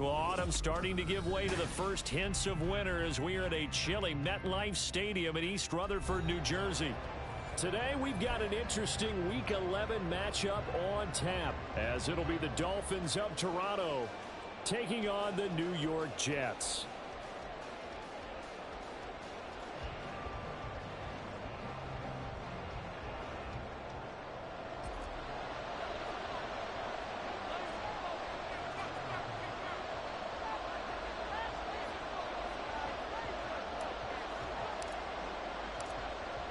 Well, autumn starting to give way to the first hints of winter as we are at a chilly MetLife Stadium in East Rutherford, New Jersey. Today, we've got an interesting Week 11 matchup on tap, as it'll be the Dawlfins of Toronto taking on the New York Jets.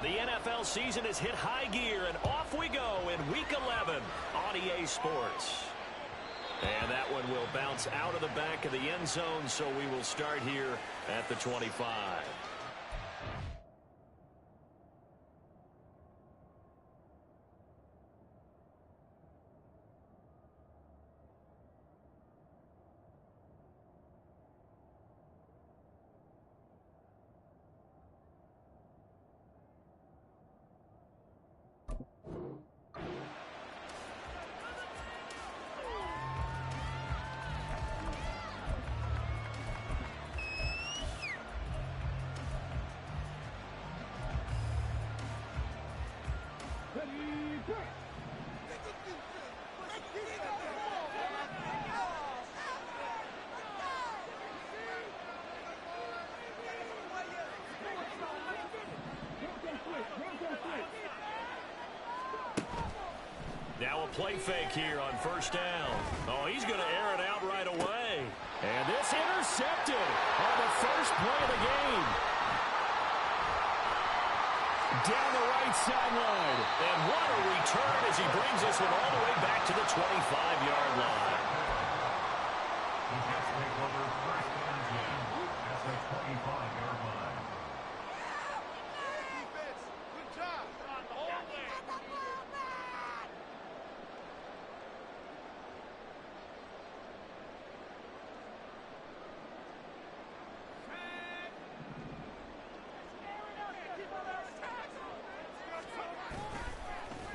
The NFL season has hit high gear, and off we go in Week 11 on EA Sports. And that one will bounce out of the back of the end zone, so we will start here at the 25. Now a play fake here on first down. Oh, he's going to air it out right away. And this intercepted on the first play of the game. Down the right sideline. And what a return as he brings this one all the way back to the 25-yard line. He has to take over first and 10 at the 25-yard line. Defense, good job. Hold it.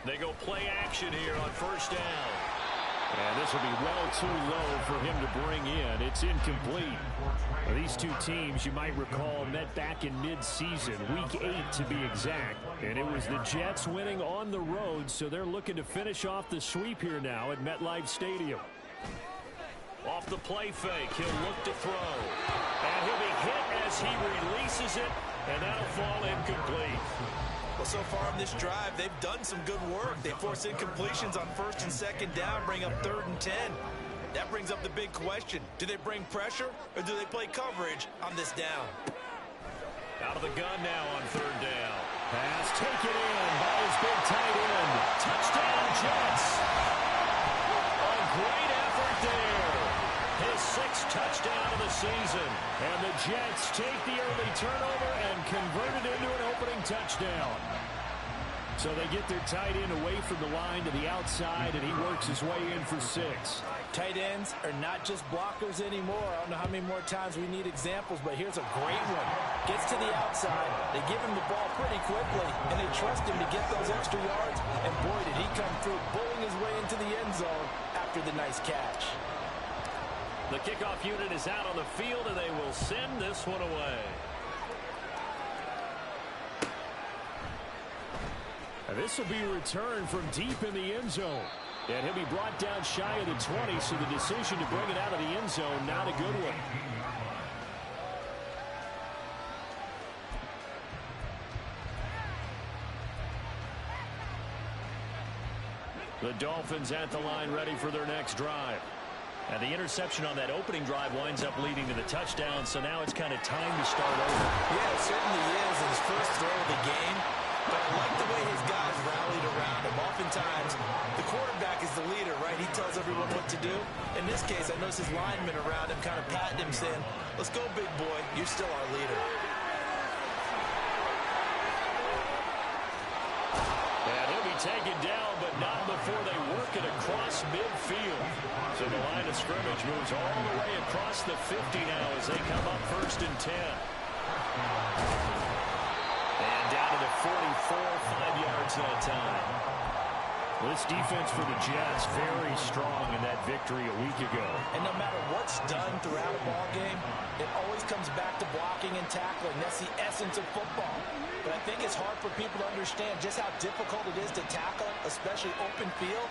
They go play action here on first down. And this will be well too low for him to bring in. It's incomplete. These two teams, you might recall, met back in mid-season, Week 8 to be exact. And it was the Jets winning on the road, so they're looking to finish off the sweep here now at MetLife Stadium. Off the play fake, he'll look to throw. And he'll be hit as he releases it, and that'll fall incomplete. Well, so far on this drive, they've done some good work. They force incompletions on first and second down, bring up 3rd and 10. That brings up the big question. Do they bring pressure, or do they play coverage on this down? Out of the gun now on 3rd down. Pass taken in by his big tight end. Touchdown, Jets. A great effort there. His 6th touchdown of the season. And the Jets take the early turnover and convert it into an opening touchdown. So they get their tight end away from the line to the outside, and he works his way in for 6. Tight ends are not just blockers anymore. I don't know how many more times we need examples, but here's a great one. Gets to the outside. They give him the ball pretty quickly, and they trust him to get those extra yards. And boy, did he come through, bullying his way into the end zone after the nice catch. The kickoff unit is out on the field, and they will send this one away. And this will be returned from deep in the end zone. And he'll be brought down shy of the 20, so the decision to bring it out of the end zone, not a good one. The Dawlfins at the line ready for their next drive. And the interception on that opening drive winds up leading to the touchdown, so now it's kind of time to start over. Yeah, it certainly is in his first throw of the game. But I like the way his guys rallied around him. Oftentimes, the quarterback is the leader, right? He tells everyone what to do. In this case, I notice his linemen around him kind of patting him, saying, let's go, big boy. You're still our leader. And he'll be taken down, but not before they work it across midfield. So the line of scrimmage moves all the way across the 50 now as they come up 1st and 10. And down to the 44, 5 yards that time. This defense for the Jets, very strong in that victory a week ago. And no matter what's done throughout a ball game, it always comes back to blocking and tackling. That's the essence of football. But I think it's hard for people to understand just how difficult it is to tackle, especially open field.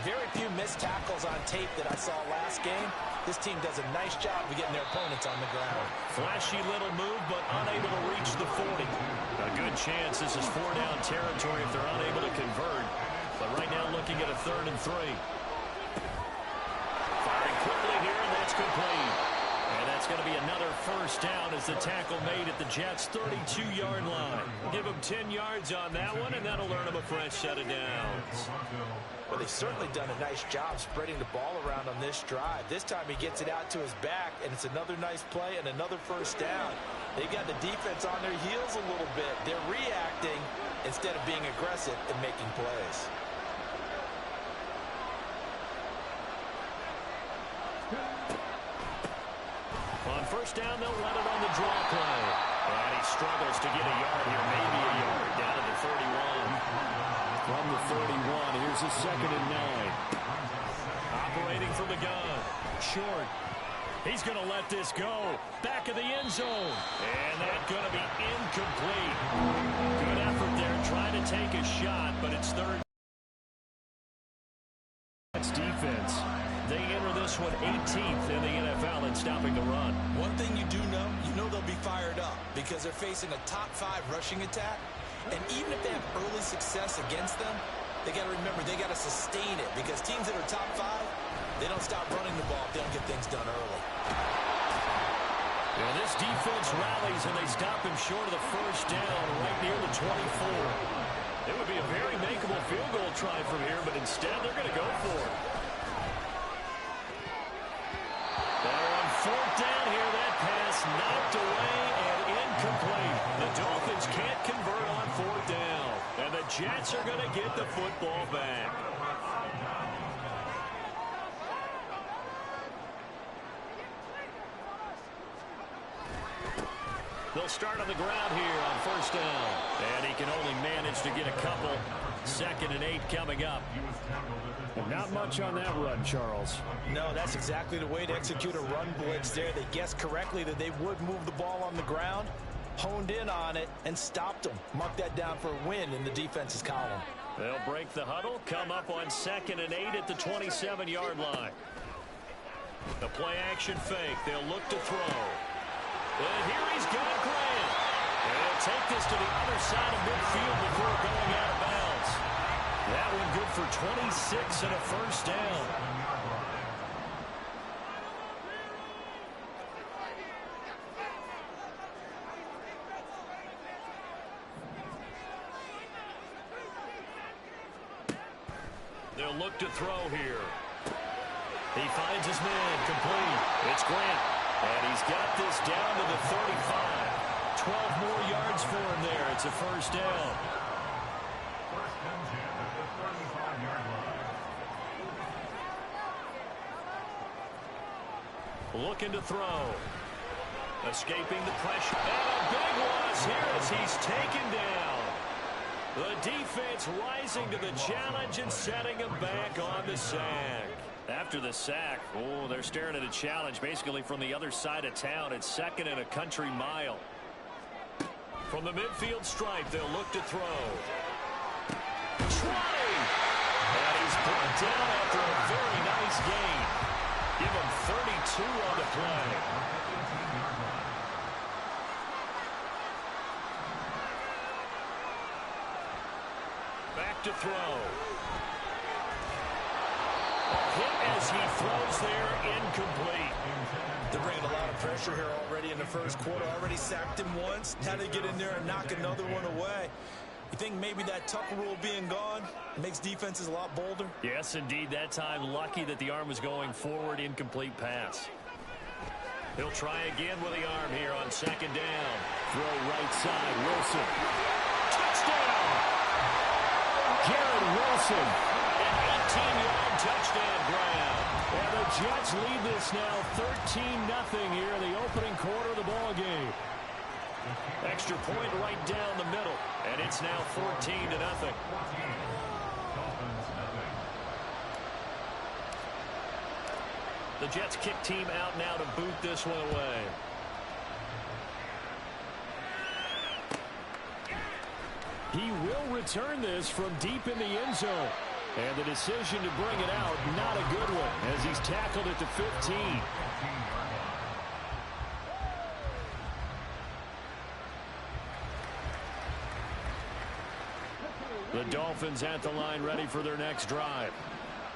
Very few missed tackles on tape that I saw last game. This team does a nice job of getting their opponents on the ground. Flashy little move, but unable to reach the 40. A good chance this is 4-down territory if they're unable to convert. But right now looking at a 3rd and 3. Firing quickly here, and that's complete. And that's going to be another first down as the tackle made at the Jets' 32-yard line. Give them 10 yards on that one, and that'll earn them a fresh set of downs. Well, they've certainly done a nice job spreading the ball around on this drive. This time he gets it out to his back, and it's another nice play and another first down. They got the defense on their heels a little bit. They're reacting instead of being aggressive and making plays. On first down, they'll run it on the draw play. And he struggles to get a yard here, maybe a yard, down to the 31. From the 31, here's a 2nd and 9. Operating from the gun. Short. He's going to let this go. Back of the end zone. And that's going to be incomplete. Good effort there trying to take a shot, but it's 3rd. That's defense. They enter this one 18th in the NFL in stopping the run. One thing you do know, they'll be fired up because they're facing a top 5 rushing attack. And even if they have early success against them, they got to remember they got to sustain it because teams that are top 5, they don't stop running the ball if they don't get things done early. Yeah, this defense rallies and they stop him short of the first down right near the 24. It would be a very makeable field goal try from here, but instead they're going to go for it. They're on 4th down here. That pass knocked away and incomplete. The Dolphins can't convert on 4th down. And the Jets are going to get the football back. They'll start on the ground here on first down. And he can only manage to get a couple. 2nd and 8 coming up. Not much on that run, Charles. No, that's exactly the way to execute a run blitz there. They guessed correctly that they would move the ball on the ground, honed in on it, and stopped them. Mark that down for a win in the defense's column. They'll break the huddle, come up on 2nd and 8 at the 27-yard line. The play action fake. They'll look to throw. And here he's got Grant. And he'll take this to the other side of midfield before going out of bounds. That one good for 26 and a first down. They'll look to throw here. He finds his man complete. It's Grant. And he's got this down to the 35. 12 more yards for him there. It's a first down. First and 10 at the 35-yard line. Looking to throw. Escaping the pressure. And a big loss here as he's taken down. The defense rising to the challenge and setting him back on the sack. After the sack, they're staring at a challenge basically from the other side of town. It's 2nd and a country mile. From the midfield stripe, they'll look to throw. 20! And he's brought down after a very nice gain. Give him 32 on the play. Back to throw. Hit as he throws there, incomplete. They're bringing a lot of pressure here already in the first quarter. Already sacked him once. Now they get in there and knock another one away. You think maybe that Tucker rule being gone makes defenses a lot bolder? Yes, indeed. That time, lucky that the arm was going forward. Incomplete pass. He'll try again with the arm here on 2nd down. Throw right side, Wilson. Touchdown! Jared Wilson. An 18-yard touchdown grab. And the Jets lead this now 13-0 here in the opening quarter of the ball game. Extra point right down the middle. And it's now 14-0. The Jets kick team out now to boot this one away. He will return this from deep in the end zone. And the decision to bring it out, not a good one, as he's tackled at the 15. The Dolphins at the line, ready for their next drive.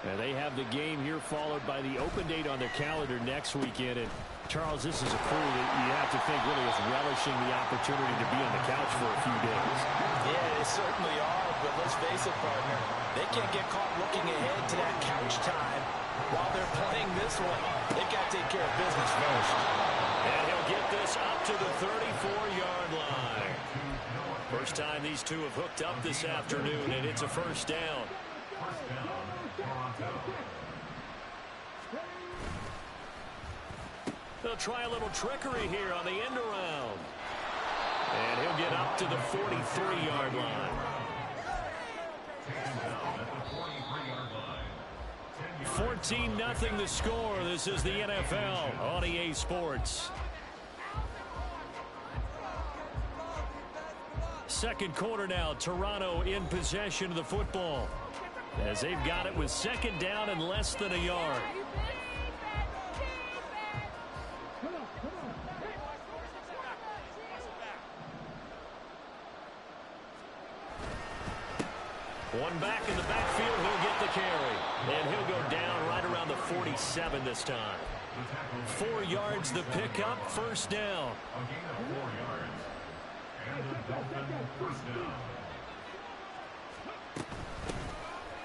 And they have the game here followed by the open date on their calendar next weekend. And Charles, this is a crew that you have to think really is relishing the opportunity to be on the couch for a few days. Yeah, they certainly are, but let's face it, partner. They can't get caught looking ahead to that couch time while they're playing this one. They've got to take care of business first. And he'll get this up to the 34-yard line. First time these two have hooked up this afternoon, and it's a first down. They'll try a little trickery here on the end around. And he'll get up to the 43-yard line. 14-0 the score. This is the NFL on EA Sports. Second quarter now. Toronto in possession of the football, as they've got it with second down and less than a yard. One back in the backfield, he'll get the carry. And he'll go down right around the 47 this time. 4 yards the pickup, first down. A gain of 4 yards. And the Dolphins first down.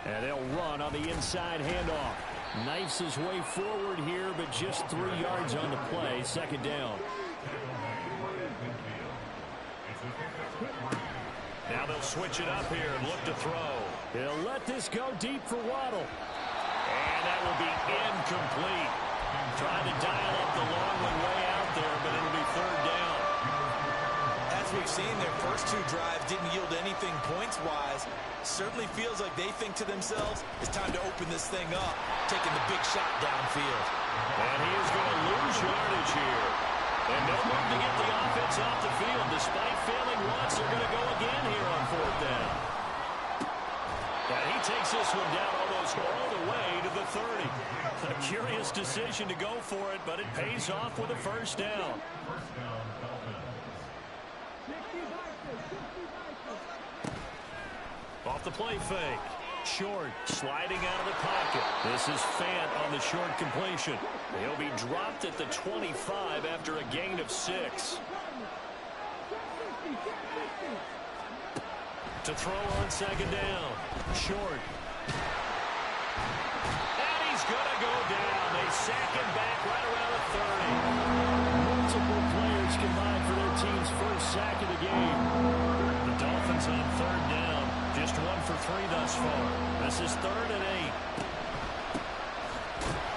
And they'll run on the inside handoff. Knifes his way forward here, but just 3 yards on the play, second down. Now they'll switch it up here and look to throw. He'll let this go deep for Waddle. And that will be incomplete. Trying to dial up the long one way out there, but it'll be third down. As we've seen, their first 2 drives didn't yield anything points-wise. Certainly feels like they think to themselves, it's time to open this thing up, taking the big shot downfield. And he is going to lose yardage here. And no room to get the offense off the field. Despite failing once, they're going to go again here on fourth down. And he takes this one down almost all the way to the 30. A curious decision to go for it, but it pays off with a first down. First down, Dolphins. Off the play fake. Short, sliding out of the pocket. This is Fant on the short completion. He'll be dropped at the 25 after a gain of 6. To throw on second down. Short. And he's going to go down. They sack him back right around the 30. Multiple players combined for their team's first sack of the game. The Dolphins on third down. Just 1 for 3 thus far. This is 3rd and 8.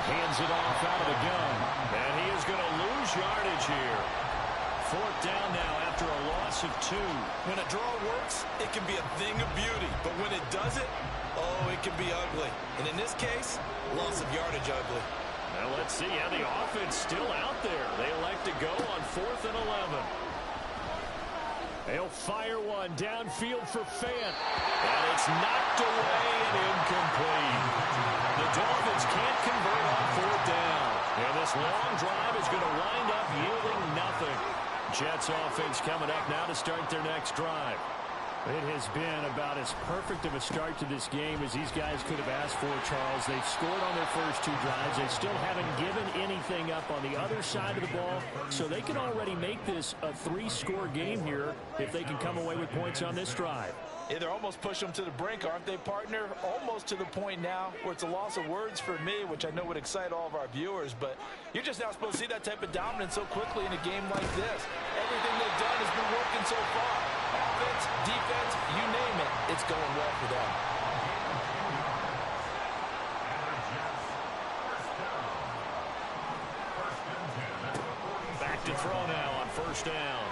Hands it off out of the gun. And he is going to lose yardage here. 4th down now after a loss of 2. When a draw works, it can be a thing of beauty. But when it doesn't, oh, it can be ugly. And in this case, loss of yardage ugly. Now let's see how the offense still out there. They elect to go on 4th and 11. They'll fire one downfield for Fant. And it's knocked away and incomplete. The Dolphins can't convert on 4th down. And this long drive is going to wind up yielding nothing. Jets offense coming up now to start their next drive. It has been about as perfect of a start to this game as these guys could have asked for, Charles. They've scored on their first 2 drives. They still haven't given anything up on the other side of the ball, so they can already make this a 3-score game here if they can come away with points on this drive. Yeah, they're almost pushing them to the brink, aren't they, partner? Almost to the point now where it's a loss of words for me, which I know would excite all of our viewers, but you're just now supposed to see that type of dominance so quickly in a game like this. Everything they've done has been working so far. Offense, defense, you name it, it's going well for them. Back to throw now on 1st down.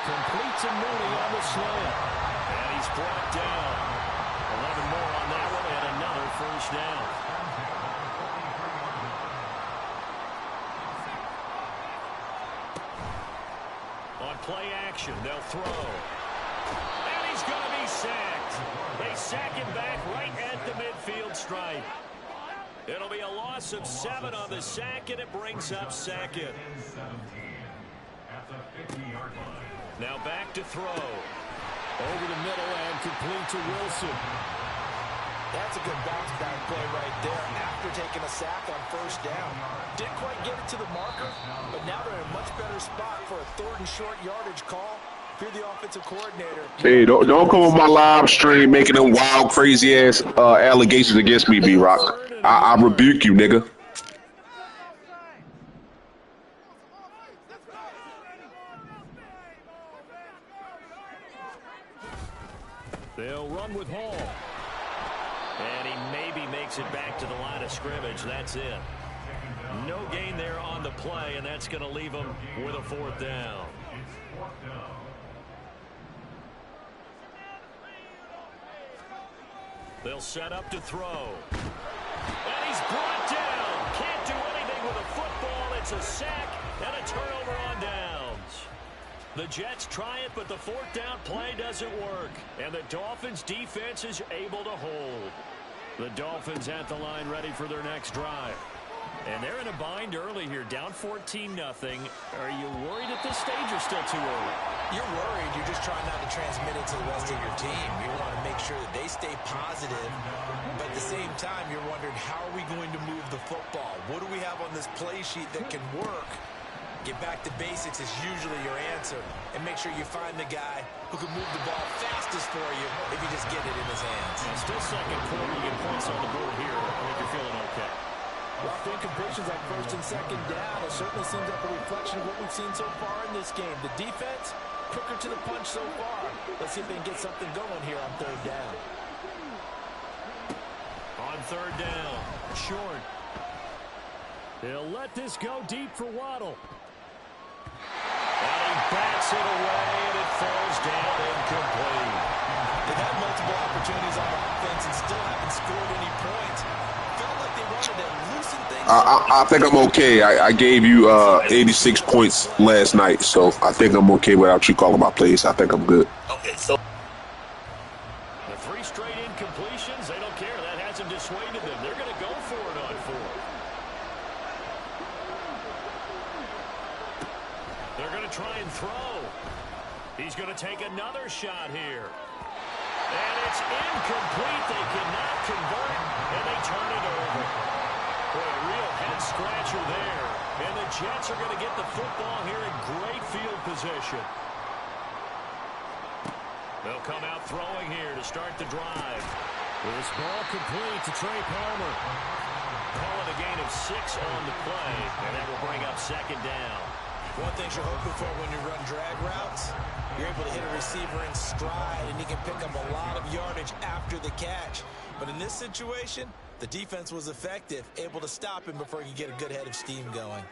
Completes a Mooney on the slant. And he's brought down. 11 more on that one and another first down. On play action, they'll throw. And he's going to be sacked. They sack him back right at the midfield stripe. It'll be a loss of 7 on the sack, and it brings up second. Now back to throw. Over the middle and complete to Wilson. That's a good bounce back play right there after taking a sack on first down. Didn't quite get it to the marker, but now they're in a much better spot for a 3rd and short yardage call. If you're the offensive coordinator. Hey, don't come on my live stream making them wild, crazy-ass allegations against me, B-Rock. I rebuke you, nigga. They'll run with Hall. And he maybe makes it back to the line of scrimmage. That's it. No gain there on the play, and that's going to leave him with a 4th down. They'll set up to throw. And he's brought down. Can't do anything with a football. It's a sack and a turnover on downs. The Jets try it, but the 4th down play doesn't work. And the Dolphins defense is able to hold. The Dolphins at the line ready for their next drive. And they're in a bind early here, down 14-0. Are you worried at this stage or still too early? You're worried. You're just trying not to transmit it to the rest of your team. You want to make sure that they stay positive. But at the same time, you're wondering, how are we going to move the football? What do we have on this play sheet that can work? Get back to basics is usually your answer. And make sure you find the guy who can move the ball fastest for you if you just get it in his hands. And still second quarter, you get points on the board here. I think you're feeling okay. Rough incompletions on 1st and 2nd down. It certainly seems like a reflection of what we've seen so far in this game. The defense, quicker to the punch so far. Let's see if they can get something going here on 3rd down. On 3rd down, short. He'll let this go deep for Waddle. And he bats it away, and it falls down incomplete. They've had multiple opportunities on offense and still haven't scored any points. Felt like they wanted to loosen things up. I think I'm okay. I gave you 86 points last night, so I think I'm okay without you calling my plays. I think I'm good. Okay, so the 3 straight incompletions, they don't care. That hasn't dissuaded them. They're going to go for it on 4th. They're going to try and throw. He's going to take another shot here. And it's incomplete. They cannot convert, and they turn it over. Boy, a real head-scratcher there. And the Jets are going to get the football here in great field position. They'll come out throwing here to start the drive. This ball complete to Trey Palmer. Call it a gain of 6 on the play, and that will bring up 2nd down. One thing you're hoping for when you run drag routes, you're able to hit a receiver in stride, and he can pick up a lot of yardage after the catch. But in this situation, the defense was effective, able to stop him before he could get a good head of steam going.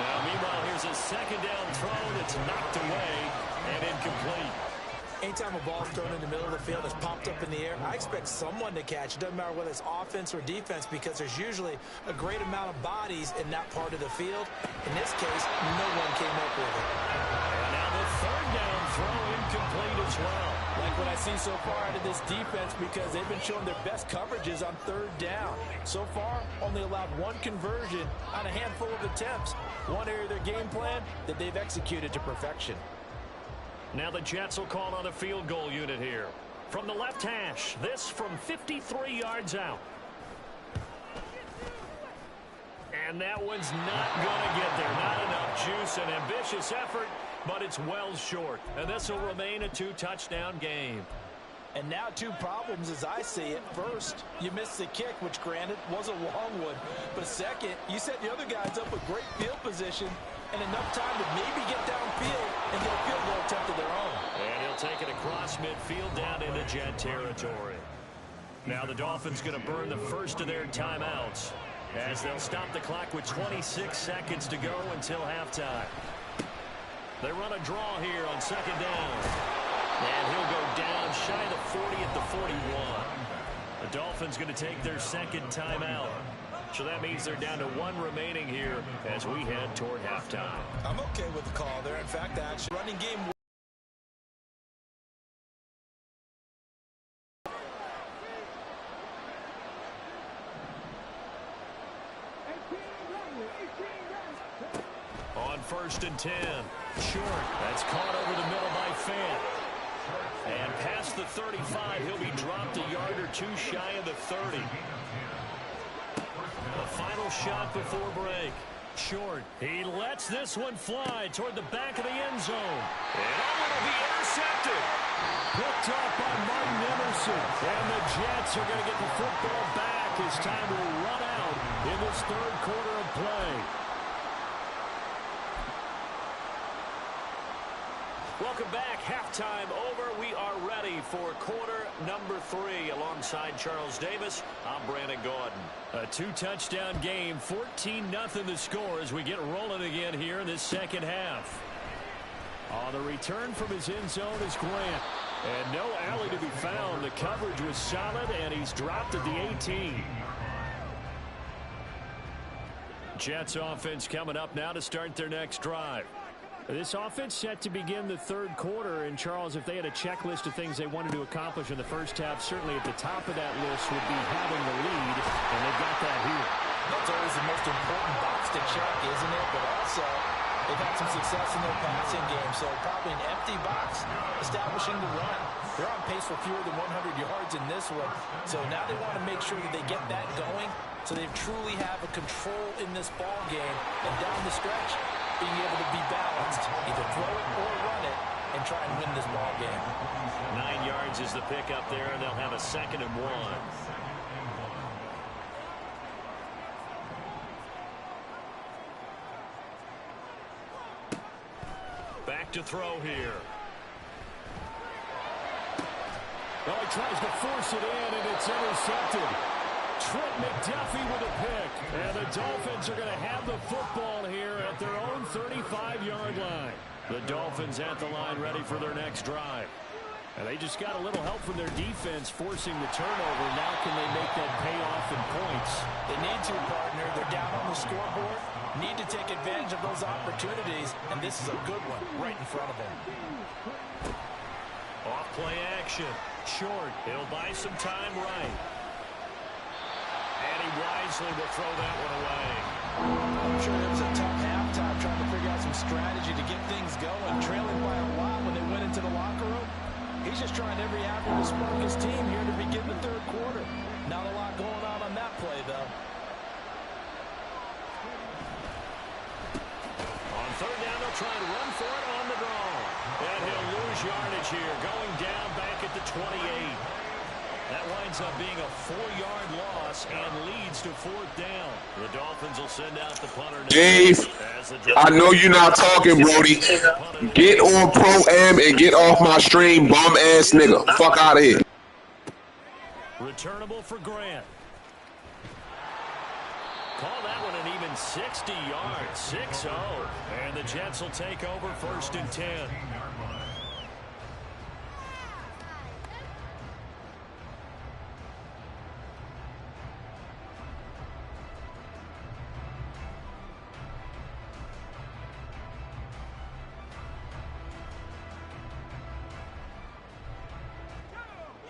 Now, meanwhile, here's a 2nd down throw that's knocked away and incomplete. Anytime a ball's thrown in the middle of the field, it's popped up in the air, I expect someone to catch. It doesn't matter whether it's offense or defense, because there's usually a great amount of bodies in that part of the field. In this case, no one came up with it. And now the 3rd down throw incomplete as well. Like what I see so far out of this defense, because they've been showing their best coverages on 3rd down. So far, only allowed 1 conversion on a handful of attempts. One area of their game plan that they've executed to perfection. Now the Jets will call on a field goal unit here. From the left hash, this from 53 yards out. And that one's not going to get there. Not enough juice, an ambitious effort, but it's well short. And this will remain a 2-touchdown game. And now 2 problems as I see it. First, you missed the kick, which granted was a long one. But second, you set the other guys up with great field position and enough time to maybe get downfield and get a field goal attempt of their own. And he'll take it across midfield down into Jet territory. Now the Dolphins going to burn the first of their timeouts as they'll stop the clock with 26 seconds to go until halftime. They run a draw here on 2nd down. And he'll go down shy of the 40 at the 41. The Dolphins going to take their 2nd timeout. So that means they're down to 1 remaining here as we head toward halftime. I'm okay with the call there. In fact, the actual running game. On 1st and 10. Short. That's caught over the middle by Fant. And past the 35, he'll be dropped a yard or 2 shy of the 30. The final shot before break. Short. He lets this one fly toward the back of the end zone. And it'll be intercepted. Picked off by Martin Emerson. And the Jets are going to get the football back as time will run out in this 3rd quarter of play. Welcome back. Halftime over. We are ready for quarter number 3. Alongside Charles Davis, I'm Brandon Gordon. A 2-touchdown game, 14-0 the score as we get rolling again here in this second half. On the return from his end zone is Grant. And no alley to be found. The coverage was solid, and he's dropped at the 18. Jets offense coming up now to start their next drive. This offense set to begin the 3rd quarter, and Charles, if they had a checklist of things they wanted to accomplish in the first half, certainly at the top of that list would be having the lead, and they've got that here. That's always the most important box to check, isn't it? But also, they've had some success in their passing game, so probably an empty box establishing the run. They're on pace for fewer than 100 yards in this one, so now they want to make sure that they get that going so they truly have a control in this ball game, and down the stretch, being able to be balanced, either throw it or run it, and try and win this ball game. 9 yards is the pickup there, and they'll have a 2nd and 1. Back to throw here. Well, he tries to force it in, and it's intercepted. Trent McDuffie with a pick. And the Dolphins are going to have the football here at their own 35-yard line. The Dolphins at the line ready for their next drive. And they just got a little help from their defense forcing the turnover. Now can they make that pay off in points? They need to, partner. They're down on the scoreboard. Need to take advantage of those opportunities. And this is a good one right in front of them. Off play action. Short. He'll buy some time right. And he wisely will throw that one away. I'm sure it was a tough halftime trying to figure out some strategy to get things going. Trailing by a lot when they went into the locker room. He's just trying every avenue to spark his team here to begin the 3rd quarter. Not a lot going on that play, though. On 3rd down, they'll try and run for it on the draw. And he'll lose yardage here, going down back at the 28. That winds up being a 4-yard loss and leads to 4th down. The Dolphins will send out the punter. Dave, I know you're not talking, Brody. Get on Pro-Am and get off my stream, bum-ass nigga. Fuck out of here. Returnable for Grant. Call that one an even 60 yards, 6-0. And the Jets will take over 1st and 10.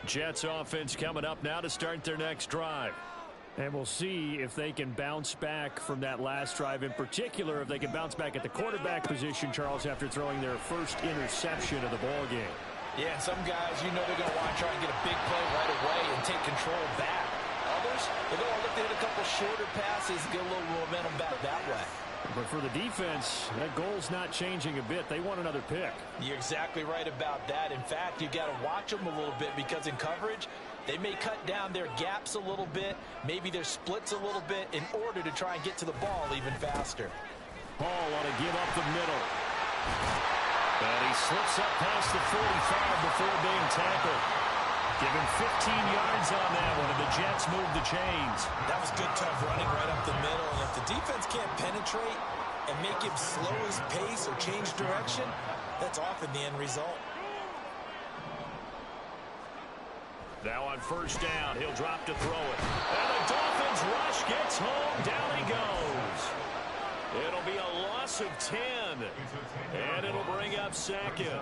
Jets offense coming up now to start their next drive. And we'll see if they can bounce back from that last drive. In particular, if they can bounce back at the quarterback position, Charles, after throwing their first interception of the ball game. Yeah, and some guys, you know they're going to want to try and get a big play right away and take control back. Others, they're going to look to hit a couple shorter passes, get a little momentum back that way. But for the defense, that goal's not changing a bit. They want another pick. You're exactly right about that. In fact, you got to watch them a little bit because in coverage, they may cut down their gaps a little bit, maybe their splits a little bit in order to try and get to the ball even faster. Hall ought to give up the middle. And he slips up past the 45 before being tackled. Give him 15 yards on that one, and the Jets move the chains. That was good, tough running right up the middle. And if the defense can't penetrate and make him slow his pace or change direction, that's often the end result. Now on first down, he'll drop to throw it. And the Dolphins rush gets home. Down he goes. It'll be a loss of 10. And it'll bring up second.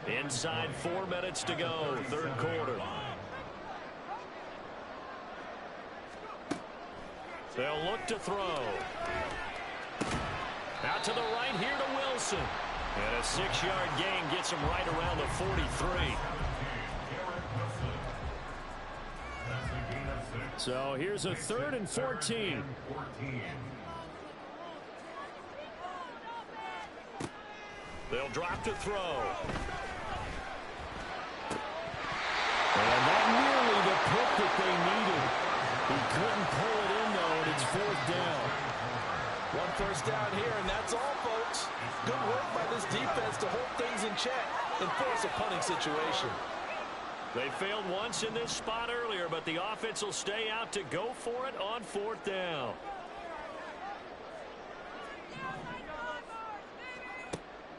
Inside 4 minutes to go, third quarter. They'll look to throw. Out to the right here to Wilson. And a 6-yard gain gets him right around the 43. So here's a 3rd and 14. They'll drop to throw. And that nearly the pick that they needed. He couldn't pull it in, though, and it's 4th down. 1 first down here, and that's all, folks. Good work by this defense to hold things in check and force a punting situation. They failed once in this spot earlier, but the offense will stay out to go for it on 4th down.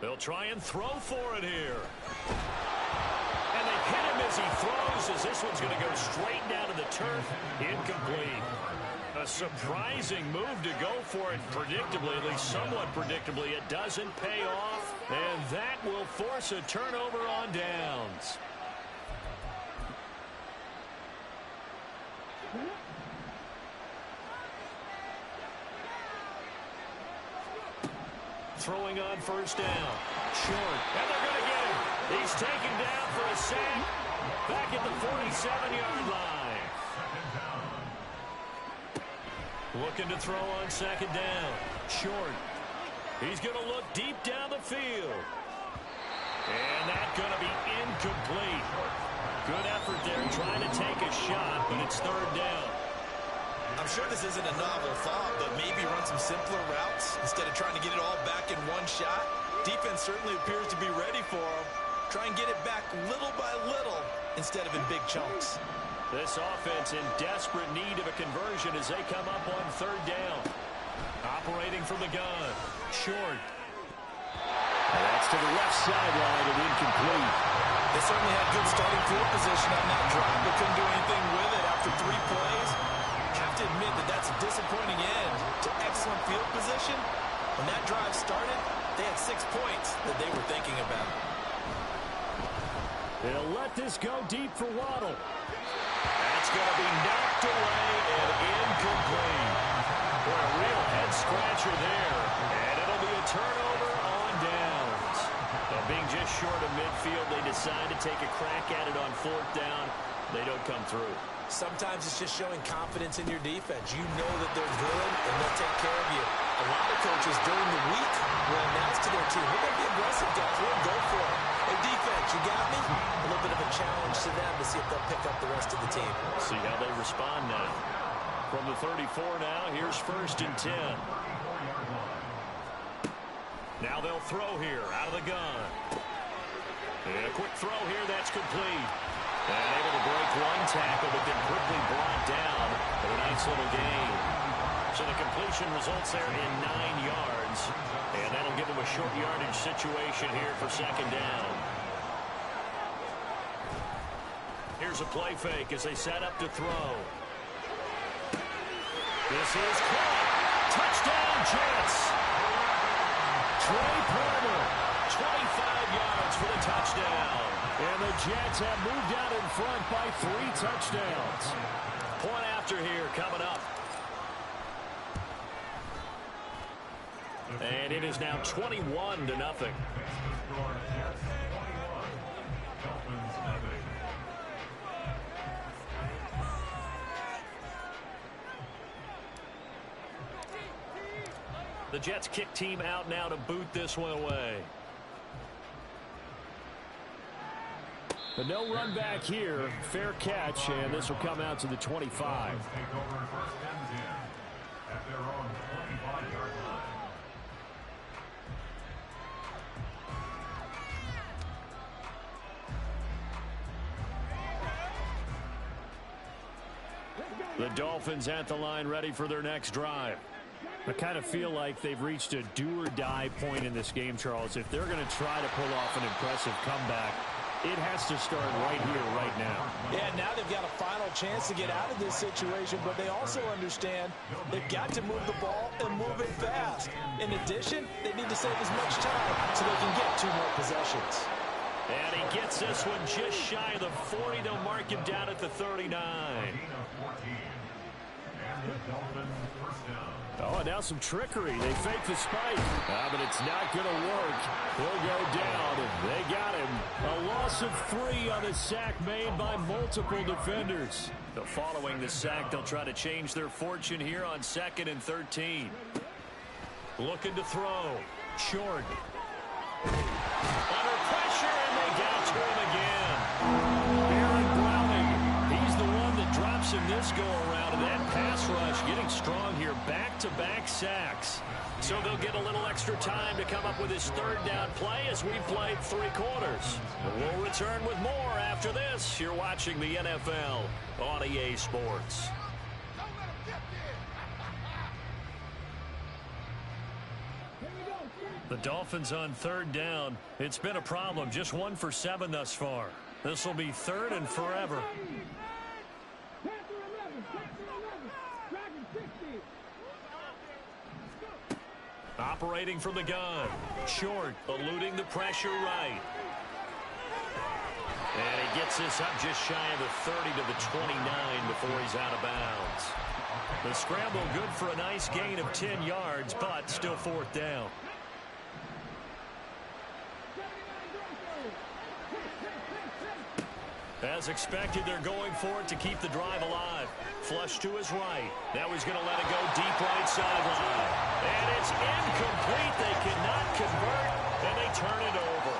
They'll try and throw for it here. And they hit him as he throws, as this one's going to go straight down to the turf. Incomplete. A surprising move to go for it predictably, at least somewhat predictably. It doesn't pay off, and that will force a turnover on downs. Throwing on first down. Short. And they're going to get him. He's taken down for a sack. Back at the 47-yard line. Looking to throw on second down. Short. He's going to look deep down the field. And that's going to be incomplete. Good effort there trying to take a shot, but it's 3rd down. I'm sure this isn't a novel thought, but maybe run some simpler routes instead of trying to get it all back in one shot. Defense certainly appears to be ready for him. Try and get it back little by little instead of in big chunks. This offense in desperate need of a conversion as they come up on 3rd down. Operating from the gun. Short. That's to the left sideline and incomplete. They certainly had good starting field position on that drive, but couldn't do anything with it after 3 plays. Have to admit that that's a disappointing end to excellent field position. When that drive started, they had 6 points that they were thinking about. They'll let this go deep for Waddle. That's going to be knocked away and incomplete. For a real head-scratcher there. And it'll be a turnover on downs. Being just short of midfield, they decide to take a crack at it on 4th down. They don't come through. Sometimes it's just showing confidence in your defense. You know that they're good, and they'll take care of you. A lot of coaches during the week will announce to their team, we're going to be aggressive, guys. We're going to go for it. Hey, defense, you got me? A little bit of a challenge to them to see if they'll pick up the rest of the team. See how they respond now. From the 34 now, here's 1st and 10. Now they'll throw here out of the gun. And a quick throw here, that's complete. And able to break 1 tackle, but then quickly brought down for a nice little gain. So the completion results there in 9 yards. And that'll give them a short yardage situation here for 2nd down. Here's a play fake as they set up to throw. This is caught. Touchdown, Jets. Trey Palmer. 25 yards for the touchdown. And the Jets have moved out in front by 3 touchdowns. Point after here coming up. And it is now 21-0. The Jets kick team out now to boot this one away. But no run back here. Fair catch, and this will come out to the 25. The Dolphins at the line ready for their next drive. I kind of feel like they've reached a do-or-die point in this game, Charles. If they're going to try to pull off an impressive comeback, It has to start right here, right now. Yeah, now they've got a final chance to get out of this situation, but they also understand they've got to move the ball and move it fast. In addition, they need to save as much time so they can get 2 more possessions. And he gets this one just shy of the 40. They'll mark him down at the 39. Oh, and now some trickery. They fake the spike. But it's not going to work. He'll go down. They got him. A loss of 3 on the sack made by multiple defenders. Following the sack, they'll try to change their fortune here on 2nd and 13. Looking to throw. Short. Under pressure, and they get to him again. Aaron Browning, he's the one that drops him this go-around. And that pass rush getting strong here. Back-to-back sacks. So they'll get a little extra time to come up with his 3rd down play as we've played 3 quarters. We'll return with more after this. You're watching the NFL on EA Sports. The Dolphins on 3rd down. It's been a problem. Just 1 for 7 thus far. This will be 3rd and forever. Operating from the gun. Short, eluding the pressure right. And he gets this up just shy of the 30 to the 29 before he's out of bounds. The scramble good for a nice gain of 10 yards, but still 4th down. As expected, they're going for it to keep the drive alive. Flush to his right. Now he's going to let it go deep right sideline. And it's incomplete. They cannot convert, and they turn it over.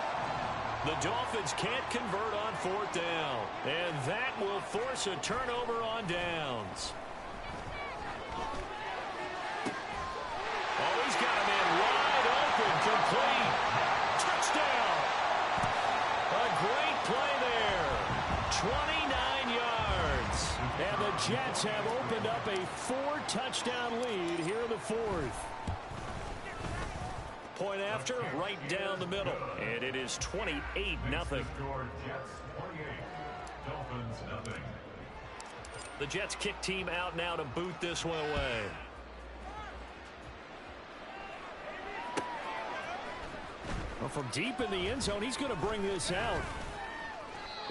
The Dolphins can't convert on 4th down, and that will force a turnover on downs. Oh, he's got a man wide open, complete. Touchdown. A great play there. 29 yards. And the Jets have opened up a 4-touchdown lead here in the 4th. Point after, right down the middle. And it is 28-0. The Jets kick team out now to boot this one away. Well, from deep in the end zone, he's going to bring this out.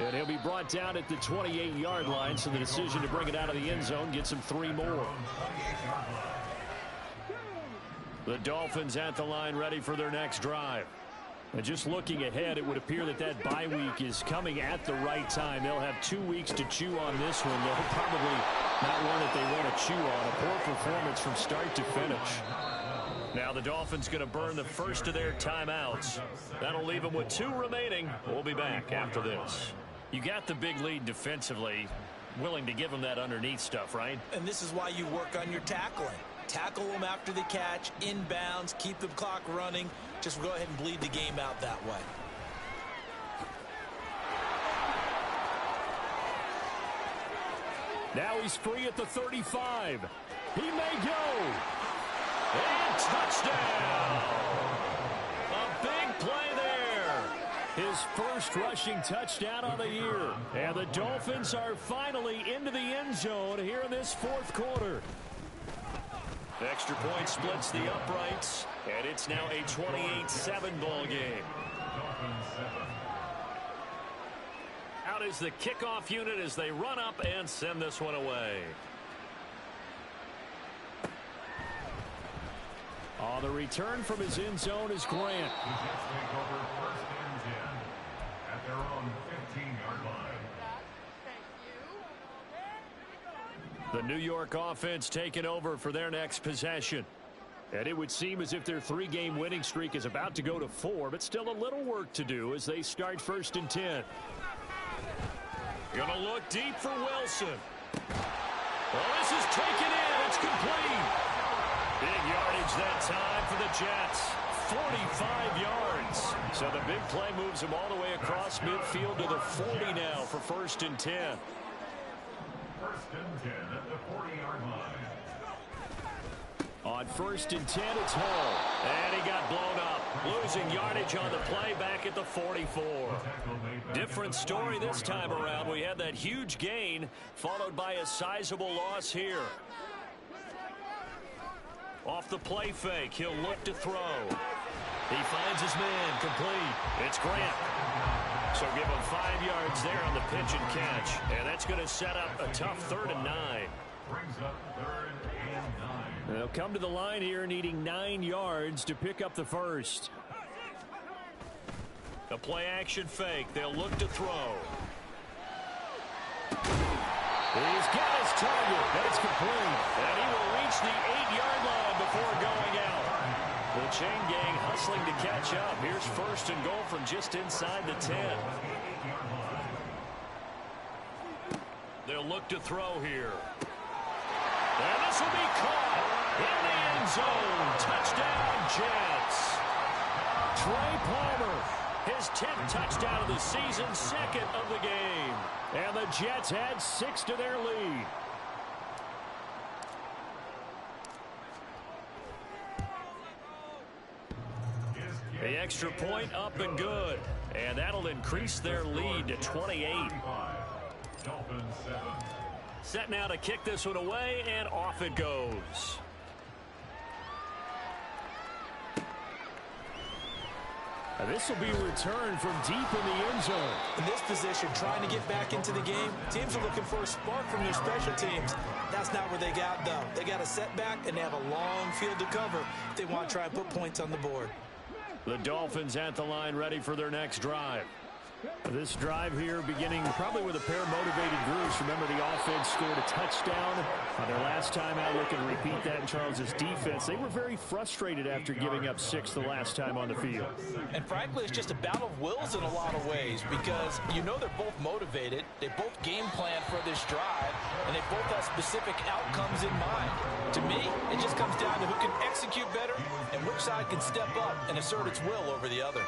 And he'll be brought down at the 28-yard line, so the decision to bring it out of the end zone gets him 3 more. The Dolphins at the line ready for their next drive. And just looking ahead, it would appear that that bye week is coming at the right time. They'll have 2 weeks to chew on this one. They'll probably not one that they want to chew on. A poor performance from start to finish. Now the Dolphins going to burn the first of their timeouts. That'll leave them with 2 remaining. We'll be back after this. You got the big lead defensively. Willing to give them that underneath stuff, right? And this is why you work on your tackling. Tackle them after the catch, inbounds, keep the clock running. Just go ahead and bleed the game out that way. Now he's free at the 35. He may go. And touchdown! A big play there. His first rushing touchdown of the year. And the Dolphins are finally into the end zone here in this 4th quarter. Extra point splits the uprights, and it's now a 28-7 ball game. Out is the kickoff unit as they run up and send this one away. On the return from his end zone is Grant. At their own 15-yard line. The New York offense taking over for their next possession. And it would seem as if their 3-game winning streak is about to go to 4, but still a little work to do as they start 1st and 10. Gonna look deep for Wilson. Well, this is taken in. It's complete. Big yardage that time for the Jets. 45 yards. So the big play moves him all the way across midfield to the 40 now for 1st and 10. 1st and 10 at the 40-yard line. On 1st and 10, it's Hall. And he got blown up. Losing yardage on the play back at the 44. Different story this time around. We had that huge gain followed by a sizable loss here. Off the play fake, he'll look to throw. He finds his man, complete. It's Grant. So give him 5 yards there on the pitch and catch. And that's going to set up a tough 3rd and 9. Brings up 3rd and 9. They'll come to the line here needing 9 yards to pick up the first. A play action fake. They'll look to throw. He's got his target. That's complete. And he will reach the 8-yard line before going out. The chain gang hustling to catch up. Here's 1st and goal from just inside the 10. They'll look to throw here. And this will be caught in the end zone. Touchdown, Jets. Trey Palmer. His 10th touchdown of the season, 2nd of the game. And the Jets add 6 to their lead. The extra point up and good. And that'll increase their lead to 28. Dawlfins 7. Set now to kick this one away, and off it goes. This will be returned from deep in the end zone. In this position, trying to get back into the game, teams are looking for a spark from their special teams. That's not where they got, though. They got a setback, and they have a long field to cover if they want to try and put points on the board. The Dolphins at the line ready for their next drive. This drive here beginning probably with a pair of motivated groups. Remember, the offense scored a touchdown on their last time out. Looking to repeat that in Charles's defense. They were very frustrated after giving up 6 the last time on the field. And frankly, it's just a battle of wills in a lot of ways because you know they're both motivated. They both game plan for this drive, and they both have specific outcomes in mind. To me, it just comes down to who can execute better and which side can step up and assert its will over the other.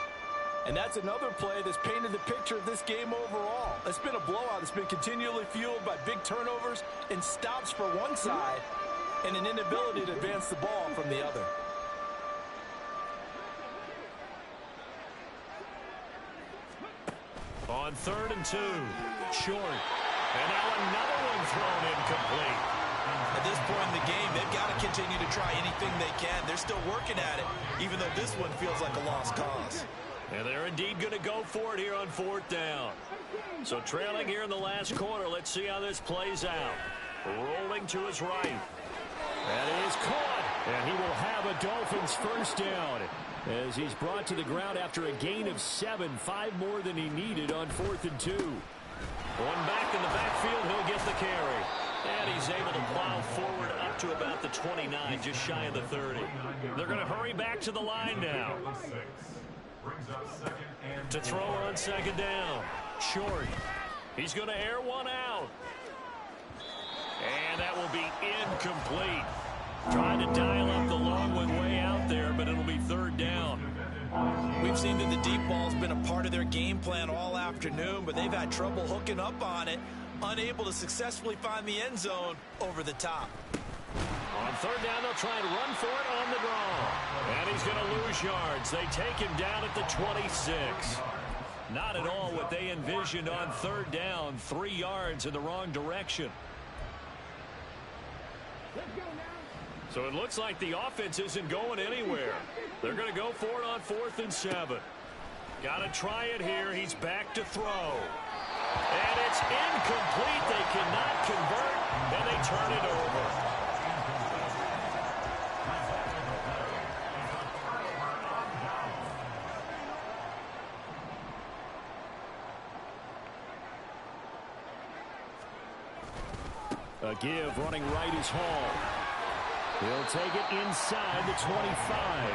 And that's another play that's painted the picture of this game overall. It's been a blowout. It's been continually fueled by big turnovers and stops for one side and an inability to advance the ball from the other. On 3rd and 2, short. And now another one thrown incomplete. At this point in the game, they've got to continue to try anything they can. They're still working at it, even though this one feels like a lost cause. And they're indeed going to go for it here on 4th down. So trailing here in the last quarter, let's see how this plays out. Rolling to his right. That is caught. And he will have a Dolphins first down as he's brought to the ground after a gain of 7, 5 more than he needed on 4th and 2. One back in the backfield, he'll get the carry. And he's able to plow forward up to about the 29, just shy of the 30. They're going to hurry back to the line now. To throw on 2nd down. Short. He's going to air one out. And that will be incomplete. Trying to dial up the long one way out there, but it'll be 3rd down. We've seen that the deep ball's been a part of their game plan all afternoon, but they've had trouble hooking up on it, unable to successfully find the end zone over the top. On 3rd down, they'll try and run for it on the draw. And he's going to lose yards. They take him down at the 26. Not at all what they envisioned on 3rd down. 3 yards in the wrong direction. So it looks like the offense isn't going anywhere. They're going to go for it on 4th and 7. Got to try it here. He's back to throw. And it's incomplete. They cannot convert, and they turn it over. A give running right is Hall. He'll take it inside the 25.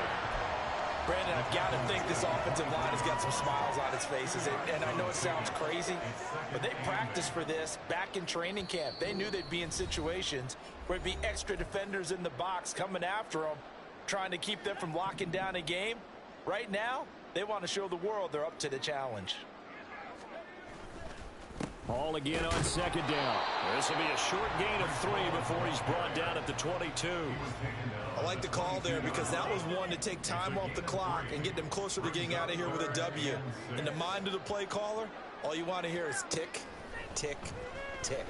Brandon, I've got to think this offensive line has got some smiles on its faces. And I know it sounds crazy, but they practiced for this back in training camp. They knew they'd be in situations where it'd be extra defenders in the box coming after them, trying to keep them from locking down a game. Right now, they want to show the world they're up to the challenge. Ball again on second down. This will be a short gain of 3 before he's brought down at the 22. I like the call there because that was one to take time off the clock and get them closer to getting out of here with a W. In the mind of the play caller, all you want to hear is tick, tick, tick.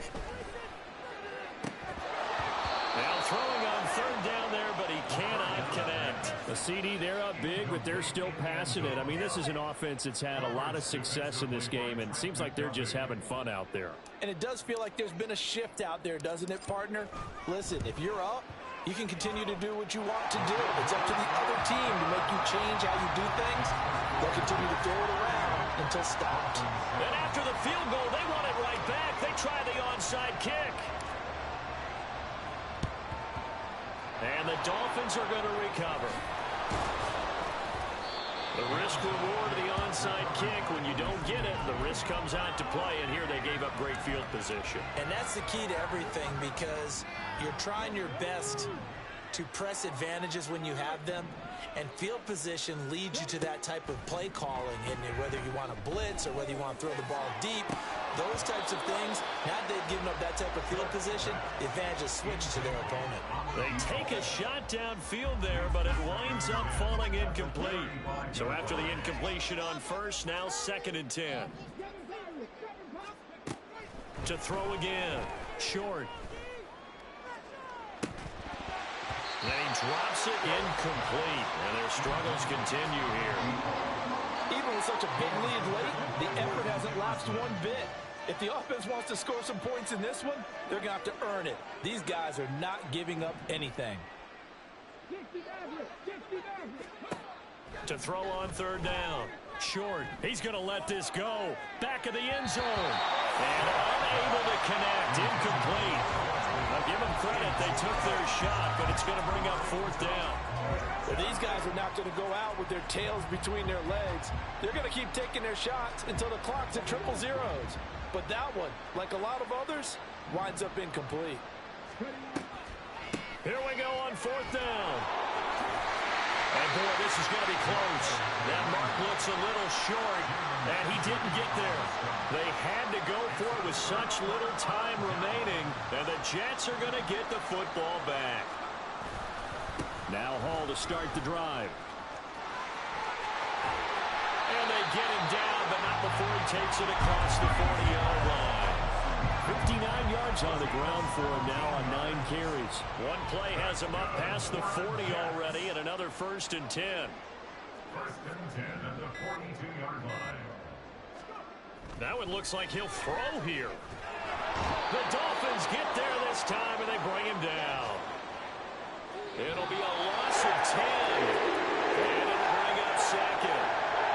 Now throwing on third down there, but he cannot connect. The CD, they're up big, but they're still passing it. I mean, this is an offense that's had a lot of success in this game, and it seems like they're just having fun out there. And it does feel like there's been a shift out there, doesn't it, partner? Listen, if you're up, you can continue to do what you want to do. It's up to the other team to make you change how you do things. They'll continue to throw it around until stopped. And after the field goal, they want it right back. They try the onside kick. And the Dolphins are going to recover. The risk-reward of the onside kick, when you don't get it, the risk comes out to play, and here they gave up great field position. And that's the key to everything because you're trying your best to press advantages when you have them, and field position leads you to that type of play calling, and whether you want to blitz or whether you want to throw the ball deep, those types of things, now that they've given up that type of field position, the advantage is switched to their opponent. They take a shot downfield there, but it winds up falling incomplete. So after the incompletion on first, now 2nd and 10. To throw again. Short. Then he drops it incomplete. And their struggles continue here. Even with such a big lead late, the effort hasn't lapsed one bit. If the offense wants to score some points in this one, they're going to have to earn it. These guys are not giving up anything. To throw on third down. Short. He's going to let this go. Back of the end zone. And unable to connect. Incomplete. I'll give them credit. They took their shot, but it's going to bring up 4th down. Well, these guys are not going to go out with their tails between their legs. They're going to keep taking their shots until the clock's at 000. But that one, like a lot of others, winds up incomplete. Here we go on 4th down. And, boy, this is going to be close. That mark looks a little short, and he didn't get there. They had to go for it with such little time remaining, and the Jets are going to get the football back. Now Hall to start the drive. And they get him down, but not before he takes it across the 40-yard line. 59 yards on the ground for him now on 9 carries. One play has him up past the 40 already, and another 1st and 10. 1st and 10 at the 42-yard line. Now it looks like he'll throw here. The Dolphins get there this time, and they bring him down. It'll be a loss of 10.